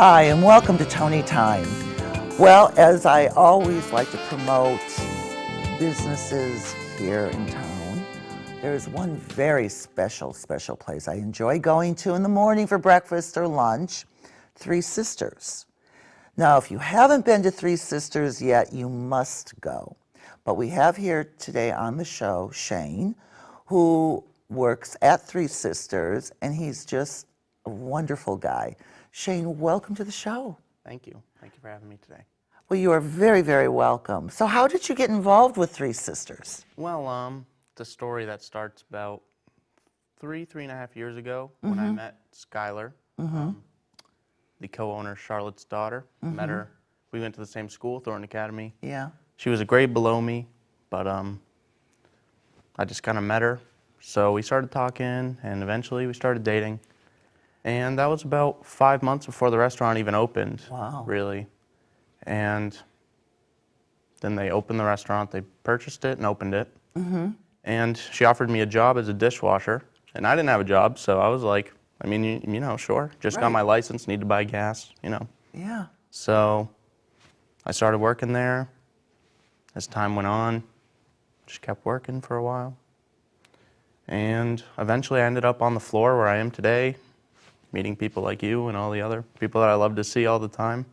Hi, and welcome to Toni Time. Well, as I always like to promote businesses here in town, there's one very special place I enjoy going to in the morning for breakfast or lunch, Three Sisters. Now, if you haven't been to Three Sisters yet, you must go. But we have here today on the show Shane, who works at Three Sisters, and he's just a wonderful guy. Shane, welcome to the show. Thank you. Thank you for having me today. Well, you are very, very welcome. So how did you get involved with Three Sisters? Well, the story that starts about three and a half years ago when I met Skylar, the co-owner, Charlotte's daughter. Met her. We went to the same school, Thornton Academy. Yeah. She was a grade below me, but I just kind of met her. So we started talking, and eventually we started dating. And that was about 5 months before the restaurant even opened. Wow. Really. And then they opened the restaurant, they purchased it and opened it. And she offered me a job as a dishwasher, and I didn't have a job, so I was like, I mean, you know, sure. Just got my license, need to buy gas, you know. Yeah. So I started working there. As time went on, just kept working for a while. And eventually I ended up on the floor where I am today, meeting people like you and all the other people that I love to see all the time.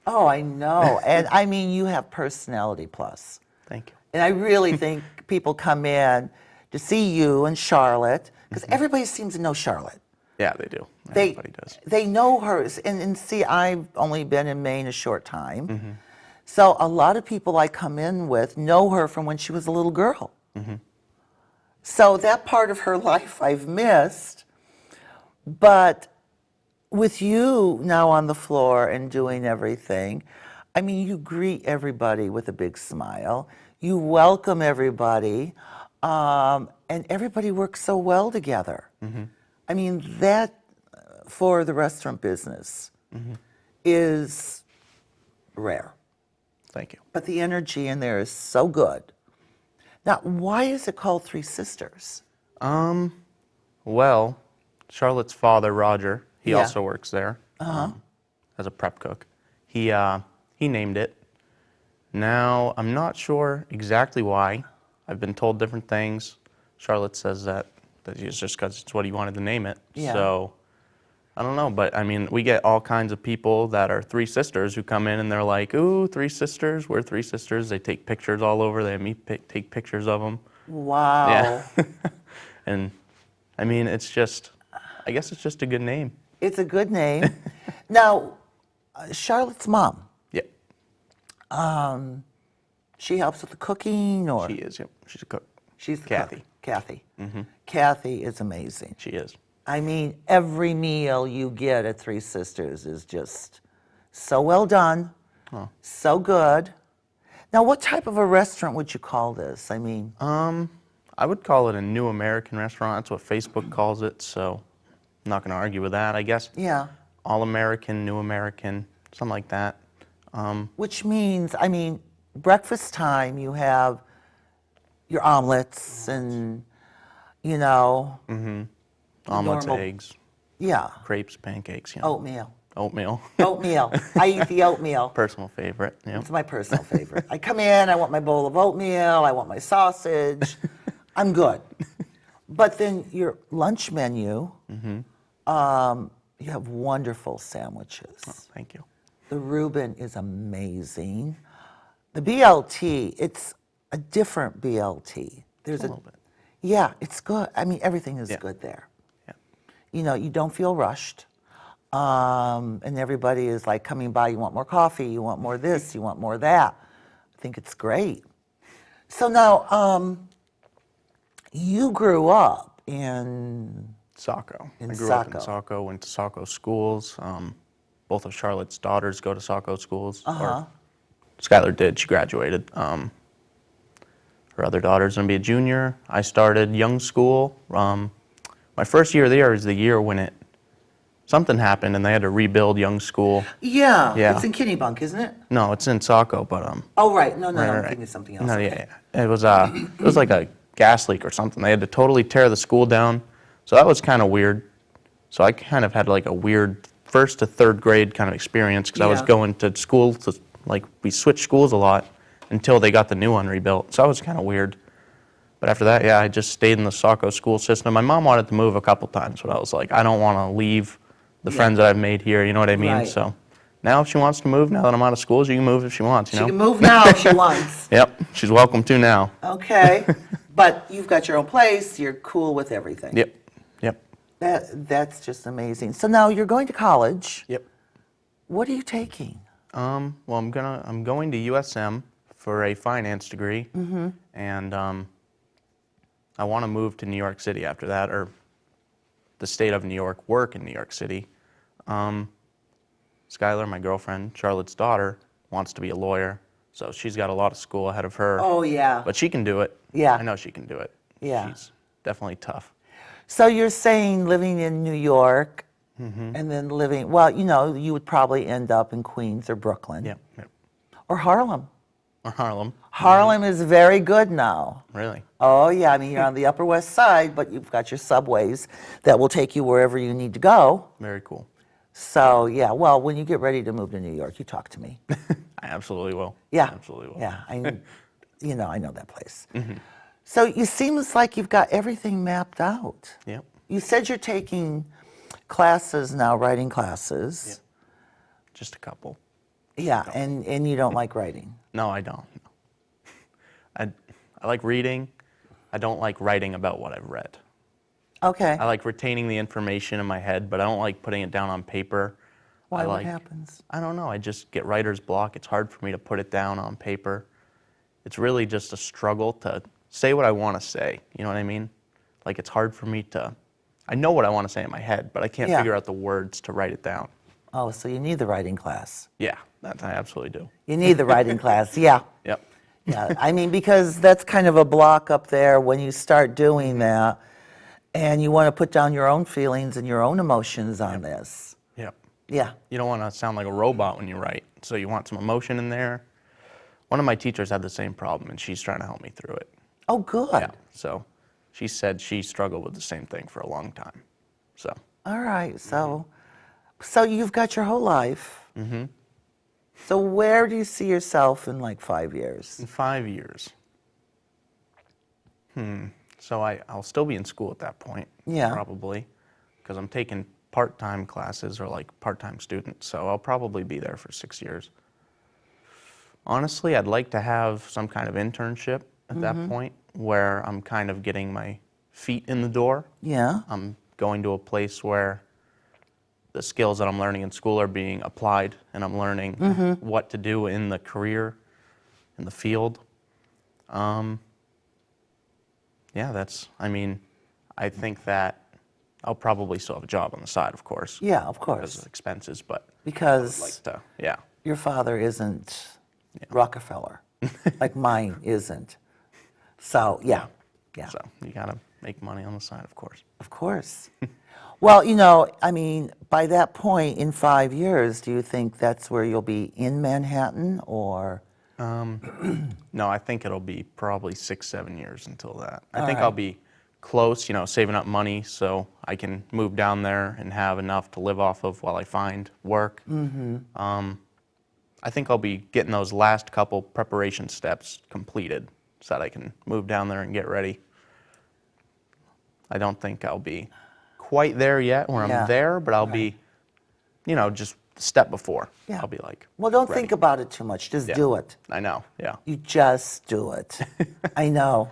Oh, I know. And I mean, you have personality plus. Thank you. And I really think people come in to see you and Charlotte, because everybody seems to know Charlotte. Yeah, they do. Everybody does. They know her. And see, I've only been in Maine a short time. So a lot of people I come in with know her from when she was a little girl. So that part of her life I've missed. But with you now on the floor and doing everything, I mean, you greet everybody with a big smile. You welcome everybody, and everybody works so well together. I mean, that for the restaurant business is rare. Thank you. But the energy in there is so good. Now, why is it called Three Sisters? Well, Charlotte's father, Roger, he Yeah. also works there as a prep cook. He named it. Now, I'm not sure exactly why. I've been told different things. Charlotte says that it's just because it's what he wanted to name it. Yeah. So, I don't know, but I mean, we get all kinds of people that are Three Sisters who come in and they're like, ooh, Three Sisters, we're Three Sisters. They take pictures all over. They have me take pictures of them. Wow. Yeah. And I mean, it's just, I guess it's just a good name. It's a good name. Now, Charlotte's mom, Yeah, she helps with the cooking, or she is. Yep. She's a cook. she's the Kathy. cook. Kathy. Kathy is amazing. She is. I mean, every meal you get at Three Sisters is just so well done, so good. Now, what type of a restaurant would you call this? I mean, I would call it a new American restaurant. That's what Facebook calls it. So I'm not going to argue with that. I guess. yeah. All American, new American, something like that. Which means, I mean, breakfast time, you have your omelets and, you know. Omelets, normal- eggs, Yeah. crepes, pancakes. You know. Oatmeal. Oatmeal. Oatmeal. I eat the oatmeal. Personal favorite. Yeah. It's my personal favorite. I come in, I want my bowl of oatmeal, I want my sausage. I'm good. But then your lunch menu, you have wonderful sandwiches. Thank you. The Reuben is amazing. The BLT, it's a different BLT. There's A little bit. Yeah, it's good. I mean, everything is Yeah. good there. Yeah. You know, you don't feel rushed. And everybody is like coming by, you want more coffee, you want more this, you want more that. I think it's great. So now, you grew up in Saco. In I grew up in Saco. Saco, went to Saco schools. Both of Charlotte's daughters go to Saco schools. Or Skylar did, she graduated. Her other daughter's gonna be a junior. I started young school. My first year there is the year when something happened and they had to rebuild young school. Yeah, Yeah. it's in Kennebunk, isn't it? No, it's in Saco, but Oh, right. No, I'm right. thinking of something else. No, Okay. yeah. It was like a gas leak or something. They had to totally tear the school down. So that was kind of weird. So I kind of had like a weird first to third grade kind of experience because I was Yeah. going to school to, like, we switched schools a lot until they got the new one rebuilt. So that was kind of weird. But after that, yeah, I just stayed in the Saco school system. My mom wanted to move a couple times, but I was like, I don't want to leave the friends that I've made here, you know what I mean? Right. So now if she wants to move, now that I'm out of school, she can move if she wants, you She know? can move now if she wants. Yep, she's welcome to now. Okay. But you've got your own place. You're cool with everything. Yep, yep, That's just amazing. So now you're going to college. yep. What are you taking? Well, I'm going to USM for a finance degree, and I want to move to New York City after that, or the state of New York, work in New York City. Skylar, my girlfriend, Charlotte's daughter, wants to be a lawyer, so she's got a lot of school ahead of her. Oh, yeah. But she can do it. Yeah. I know she can do it. Yeah. She's definitely tough. So you're saying living in New York and then living, well, you would probably end up in Queens or Brooklyn. Yep, yep. Or Harlem. Or Harlem. Harlem is very good now. Really? Oh, yeah. I mean, you're on the Upper West Side, but you've got your subways that will take you wherever you need to go. Very cool. So, yeah, well, when you get ready to move to New York, you talk to me. I absolutely will. Yeah. Absolutely will. Yeah, I know that place. So you seems like you've got everything mapped out. Yep. You said you're taking classes now, writing classes. Yep. Just a couple. Yeah, and you don't like writing. No, I don't. I like reading. I don't like writing about what I've read. Okay. I like retaining the information in my head, but I don't like putting it down on paper. Why? I What like, happens? I don't know. I just get writer's block. It's hard for me to put it down on paper. It's really just a struggle to say what I want to say. You know what I mean? Like, it's hard for me to, I know what I want to say in my head, but I can't Yeah. figure out the words to write it down. Oh, so you need the writing class. Yeah, that I absolutely do. You need the writing class, yeah. Yep. Yeah, I mean, because that's kind of a block up there when you start doing that, and you want to put down your own feelings and your own emotions on this. Yep. Yeah. You don't want to sound like a robot when you write, so you want some emotion in there. One of my teachers had the same problem, and she's trying to help me through it. Oh, good. Yeah. So she said she struggled with the same thing for a long time. So. All right, so you've got your whole life. Mm-hmm. So where do you see yourself in like 5 years? In 5 years. So I'll still be in school at that point. Yeah. Probably, because I'm taking part-time classes or like part-time student. So I'll probably be there for 6 years. Honestly, I'd like to have some kind of internship at that point where I'm kind of getting my feet in the door. Yeah. I'm going to a place where the skills that I'm learning in school are being applied, and I'm learning what to do in the career, in the field. Yeah, I think that I'll probably still have a job on the side, of course. Yeah, of Because course. of expenses, but I would Because like to, yeah. your father isn't Rockefeller, like mine isn't. So, yeah. So you gotta make money on the side, of course. Of course. Well, I mean, by that point in 5 years, do you think that's where you'll be in Manhattan or? No, I think it'll be probably 6-7 years until that. I All think right. I'll be close, saving up money so I can move down there and have enough to live off of while I find work. I think I'll be getting those last couple preparation steps completed so that I can move down there and get ready. I don't think I'll be quite there yet where Yeah. I'm there, but I'll be, just a step before. Yeah. I'll be like, Well, don't ready. think about it too much. Just Yeah. do it. I know, yeah. You just do it. I know.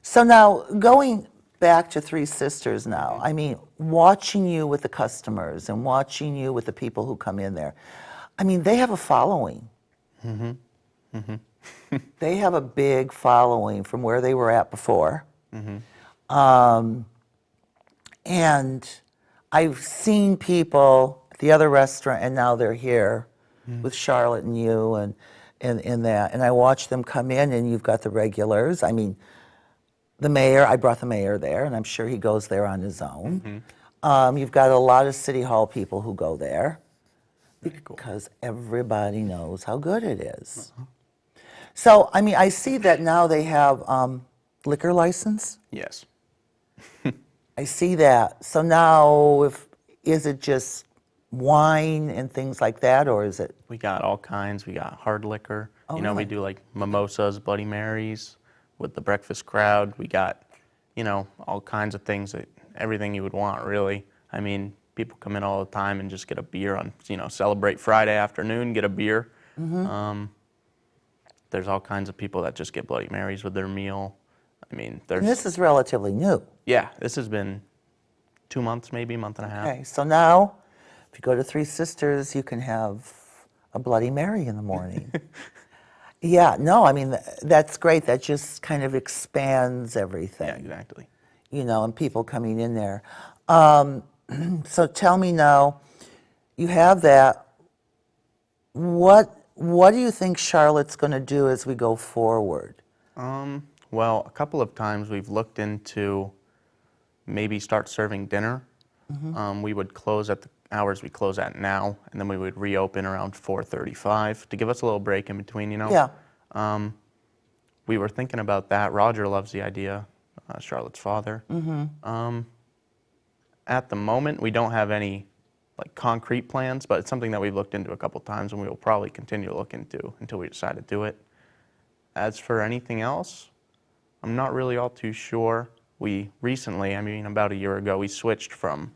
So now, going back to Three Sisters now, I mean, watching you with the customers and watching you with the people who come in there, I mean, they have a following. They have a big following from where they were at before. And I've seen people at the other restaurant, and now they're here with Charlotte and you and that. And I watch them come in, and you've got the regulars. I mean, the mayor, I brought the mayor there, and I'm sure he goes there on his own. You've got a lot of City Hall people who go there because everybody knows how good it is. So, I mean, I see that now they have liquor license. Yes. I see that. So now, is it just wine and things like that, or is it? We got all kinds. We got hard liquor. Oh, We really? do like mimosas, Bloody Marys with the breakfast crowd. We got, all kinds of things, everything you would want, really. I mean, people come in all the time and just get a beer on, celebrate Friday afternoon, get a beer. There's all kinds of people that just get Bloody Marys with their meal. I mean, And this is relatively new. yeah, this has been 2 months, maybe, month and a half. Okay, so now, if you go to Three Sisters, you can have a Bloody Mary in the morning. Yeah, no, I mean, that's great. That just kind of expands everything. Yeah, exactly. And people coming in there. So tell me now, you have that. What do you think Charlotte's going to do as we go forward? Well, a couple of times we've looked into maybe start serving dinner. We would close at the hours we close at now, and then we would reopen around 4:35 to give us a little break in between, Yeah. We were thinking about that. Roger loves the idea, Charlotte's father. At the moment, we don't have any concrete plans, but it's something that we've looked into a couple times, and we will probably continue to look into until we decide to do it. As for anything else, I'm not really all too sure. We recently, about a year ago, we switched from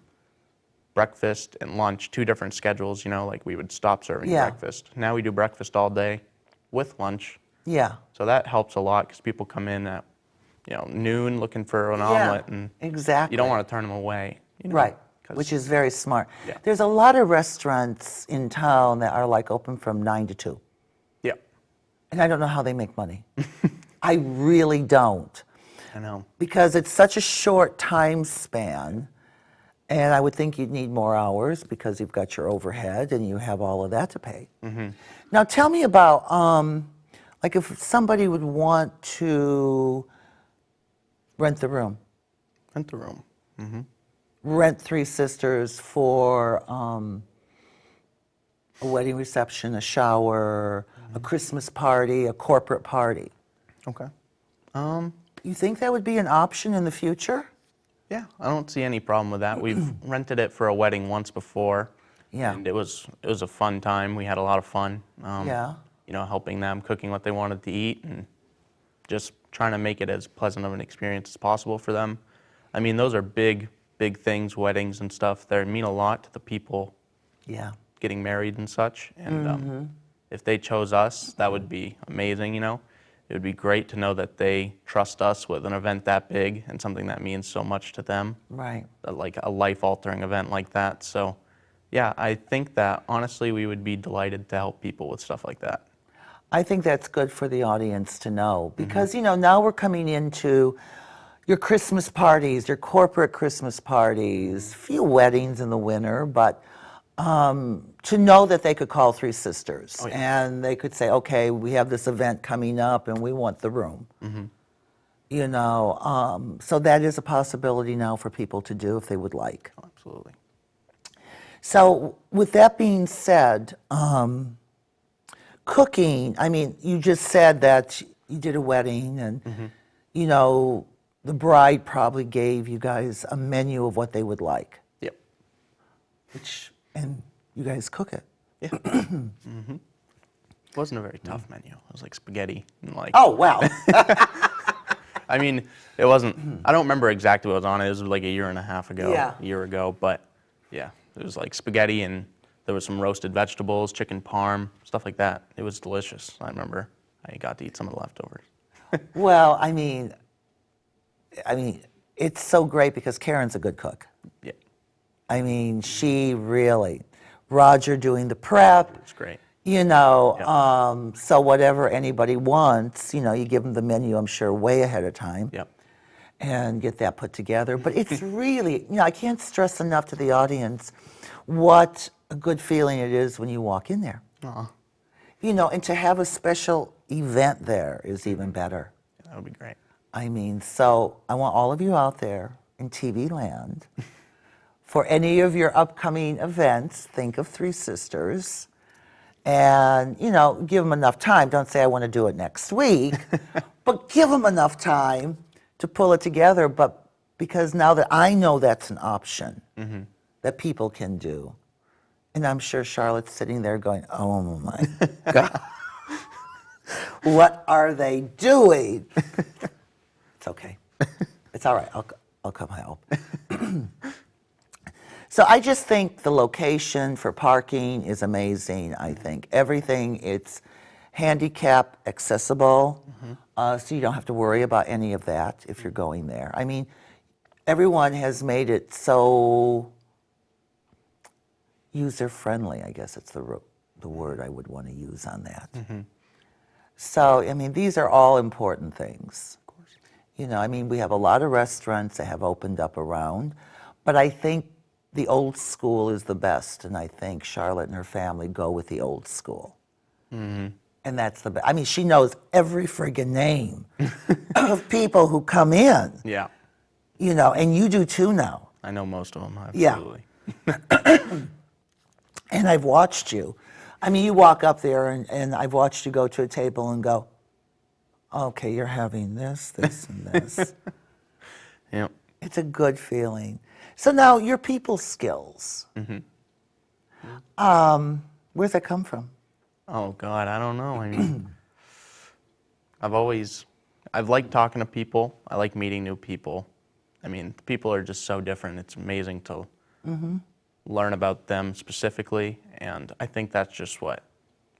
breakfast and lunch, 2 different schedules, we would stop serving Yeah. breakfast. Now we do breakfast all day with lunch. Yeah. So that helps a lot because people come in at, noon looking for an omelet, and exactly. you don't want to turn them away. Right, 'cause- which is very smart. Yeah. There's a lot of restaurants in town that are open from 9 to 2. Yeah, And I don't know how they make money. I really don't. I know. Because it's such a short time span. And I would think you'd need more hours because you've got your overhead and you have all of that to pay. Now tell me about, if somebody would want to rent the room, Rent the room. rent Three Sisters for a wedding reception, a shower, a Christmas party, a corporate party. Okay. You think that would be an option in the future? Yeah, I don't see any problem with that. We've rented it for a wedding once before. Yeah. And it was a fun time. We had a lot of fun. Yeah. Helping them, cooking what they wanted to eat, and just trying to make it as pleasant of an experience as possible for them. I mean, those are big things, weddings and stuff. They mean a lot to the people Yeah. getting married and such. And if they chose us, that would be amazing, It would be great to know that they trust us with an event that big and something that means so much to them. Right. Like a life-altering event like that. So, yeah, I think that, honestly, we would be delighted to help people with stuff like that. I think that's good for the audience to know because, now we're coming into your Christmas parties, your corporate Christmas parties, few weddings in the winter, but to know that they could call Three Sisters and they could say, okay, we have this event coming up and we want the room. So that is a possibility now for people to do if they would like. Oh, absolutely. So with that being said, cooking, you just said that you did a wedding and, the bride probably gave you guys a menu of what they would like. Yep. And you guys cook it. Yeah. It wasn't a very tough menu. It was like spaghetti and Oh, wow. It wasn't, I don't remember exactly what was on it. It was like a year and a half ago, Yeah. a year ago, but yeah, it was like spaghetti and there was some roasted vegetables, chicken parm, stuff like that. It was delicious. I remember I got to eat some of the leftovers. Well, it's so great because Karen's a good cook. Yeah, She really, Roger doing the prep, it's great. So whatever anybody wants, you give them the menu, I'm sure, way ahead of time. Yep. And get that put together. But it's really, I can't stress enough to the audience what a good feeling it is when you walk in there. And to have a special event there is even better. That would be great. So I want all of you out there in TV land, for any of your upcoming events, think of Three Sisters and, give them enough time. Don't say I want to do it next week, but give them enough time to pull it together. But because now that I know that's an option that people can do, And I'm sure Charlotte's sitting there going, oh my God, what are they doing? It's okay. It's all right. I'll come help. So I just think the location for parking is amazing. I think everything, it's handicap accessible, so you don't have to worry about any of that if you're going there. I mean, everyone has made it so user-friendly, I guess it's the word I would want to use on that. So, I mean, these are all important things. Of course. You know, I mean, we have a lot of restaurants that have opened up around, but I think the old school is the best, and I think Charlotte and her family go with the old school. And that's the best. I mean, she knows every friggin' name of people who come in. Yeah. You know, and you do too now. I know most of them, absolutely. Yeah. And I've watched you. I mean, you walk up there, and I've watched you go to a table and go, okay, you're having this, this, and this. Yep. It's a good feeling. So now, your people skills. Where's that come from? Oh, God, I don't know. I mean, I've liked talking to people. I like meeting new people. I mean, people are just so different. It's amazing to learn about them specifically, and I think that's just what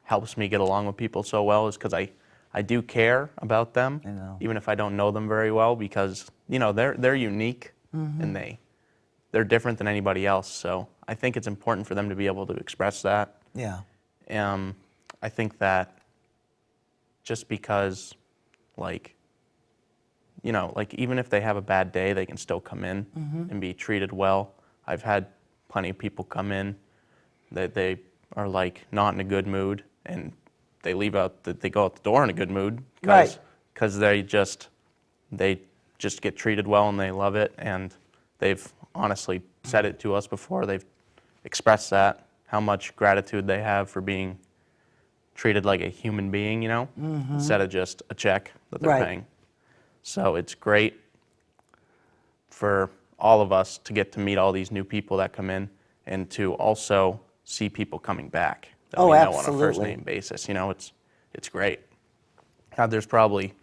helps me get along with people so well, is because I do care about them, I know. even if I don't know them very well, because, you know, they're unique, and they're different than anybody else, so I think it's important for them to be able to express that. Yeah. I think that just because, like, you know, like, even if they have a bad day, they can still come in and be treated well. I've had plenty of people come in that they are, like, not in a good mood, and they go out the door in a good mood because they just get treated well and they love it, and they've honestly said it to us before. They've expressed that, how much gratitude they have for being treated like a human being, you know, instead of just a check that they're paying. So it's great for all of us to get to meet all these new people that come in, and to also see people coming back that we know on a first name basis. You know, it's great. God, there's probably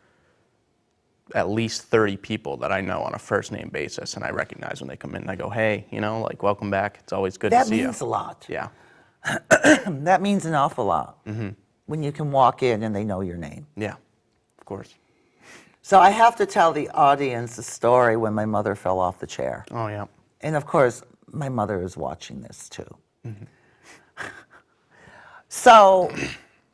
at least 30 people that I know on a first name basis, and I recognize when they come in, and I go, hey, you know, like, welcome back. It's always good to see you. That means a lot. Yeah. That means an awful lot. When you can walk in and they know your name. Yeah, of course. So I have to tell the audience a story when my mother fell off the chair. Oh, yeah. And of course, my mother is watching this too. So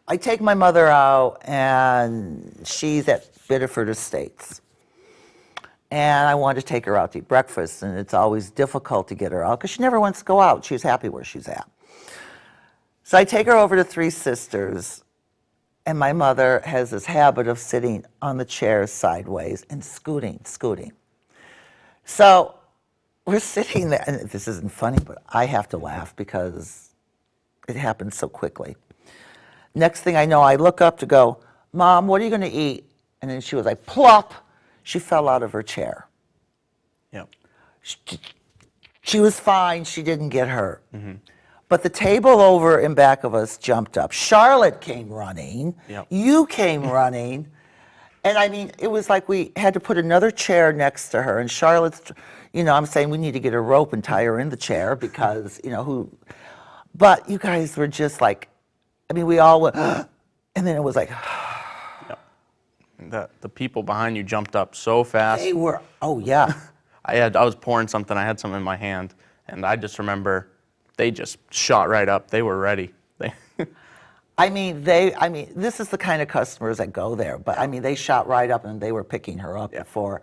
I take my mother out, and she's at Biddeford Estates. And I wanted to take her out to eat breakfast, and it's always difficult to get her out because she never wants to go out. She's happy where she's at. So I take her over to Three Sisters, and my mother has this habit of sitting on the chairs sideways and scooting. So we're sitting there, and this isn't funny, but I have to laugh because it happened so quickly. Next thing I know, I look up to go, Mom, what are you going to eat? And then she was like, plop. She fell out of her chair. Yep. She was fine. She didn't get hurt. But the table over in back of us jumped up. Charlotte came running. Yep. You came running. And I mean, it was like we had to put another chair next to her. And Charlotte's, you know, I'm saying we need to get a rope and tie her in the chair because, you know, who. But you guys were just like, I mean, we all went, and then it was like, The people behind you jumped up so fast. they were, oh yeah. I was pouring something. I had something in my hand, and I just remember they just shot right up. They were ready. I mean, this is the kind of customers that go there. But I mean, they shot right up, and they were picking her up before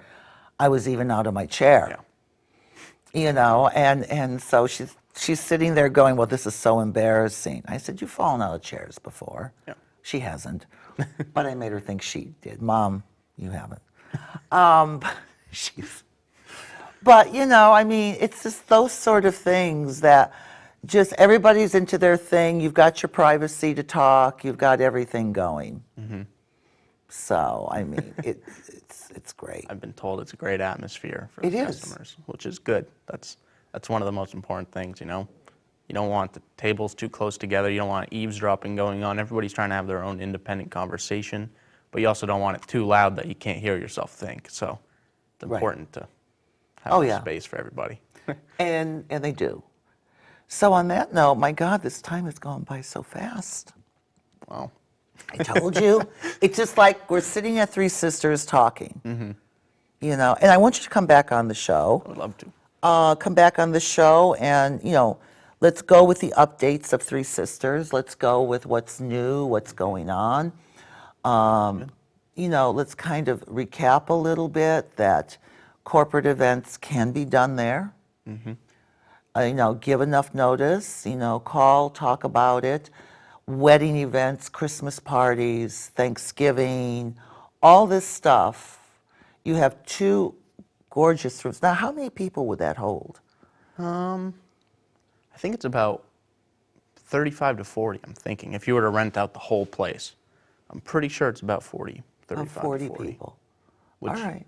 I was even out of my chair. Yeah. You know, and so she's sitting there going, well, this is so embarrassing. I said, you've fallen out of chairs before. Yeah. She hasn't. But I made her think she did. Mom, you haven't. But, you know, I mean, it's just those sort of things that just everybody's into their thing. You've got your privacy to talk. You've got everything going. So, I mean, it's great. I've been told it's a great atmosphere for It the is. customers, which is good. That's one of the most important things, you know. You don't want the tables too close together. You don't want eavesdropping going on. Everybody's trying to have their own independent conversation, but you also don't want it too loud that you can't hear yourself think. So it's important to have a space for everybody. And they do. So on that note, my God, this time has gone by so fast. Wow. I told you. It's just like we're sitting at Three Sisters talking. You know, and I want you to come back on the show. I would love to. Come back on the show and, you know, let's go with the updates of Three Sisters. Let's go with what's new, what's going on. You know, let's kind of recap a little bit that corporate events can be done there. You know, give enough notice, you know, call, talk about it. Wedding events, Christmas parties, Thanksgiving, all this stuff. You have 2 gorgeous rooms. Now, how many people would that hold? I think it's about 35 to 40, I'm thinking. If you were to rent out the whole place, I'm pretty sure it's about 35 About 40 to 40. people. Which, All right.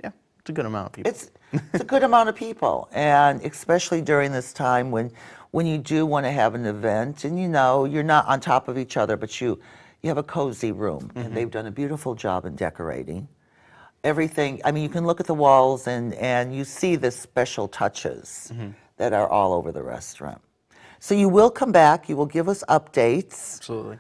yeah, it's a good amount of people. It's a good amount of people, and especially during this time when you do want to have an event, and you know you're not on top of each other, but you have a cozy room, and they've done a beautiful job in decorating. Everything. I mean, you can look at the walls and you see the special touches that are all over the restaurant. So you will come back. You will give us updates. Absolutely.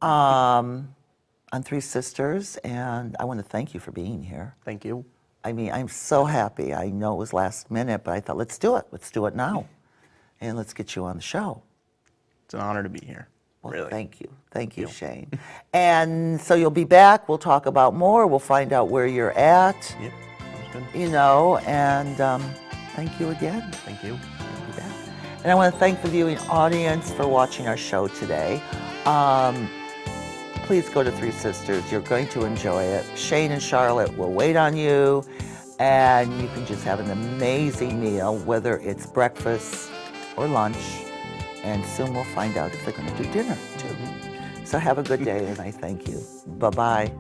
On Three Sisters, and I want to thank you for being here. Thank you. I mean, I'm so happy. I know it was last minute, but I thought, let's do it. Let's do it now. And let's get you on the show. It's an honor to be here. Well, really. thank you. Thank you, Shane. And so you'll be back. We'll talk about more. We'll find out where you're at. Yep, sounds good. You know, and thank you again. Thank you. You'll be back. And I want to thank the viewing audience for watching our show today. Please go to Three Sisters. You're going to enjoy it. Shane and Charlotte will wait on you, and you can just have an amazing meal, whether it's breakfast or lunch, and soon we'll find out if they're going to do dinner too. So have a good day, and I thank you. Bye-bye.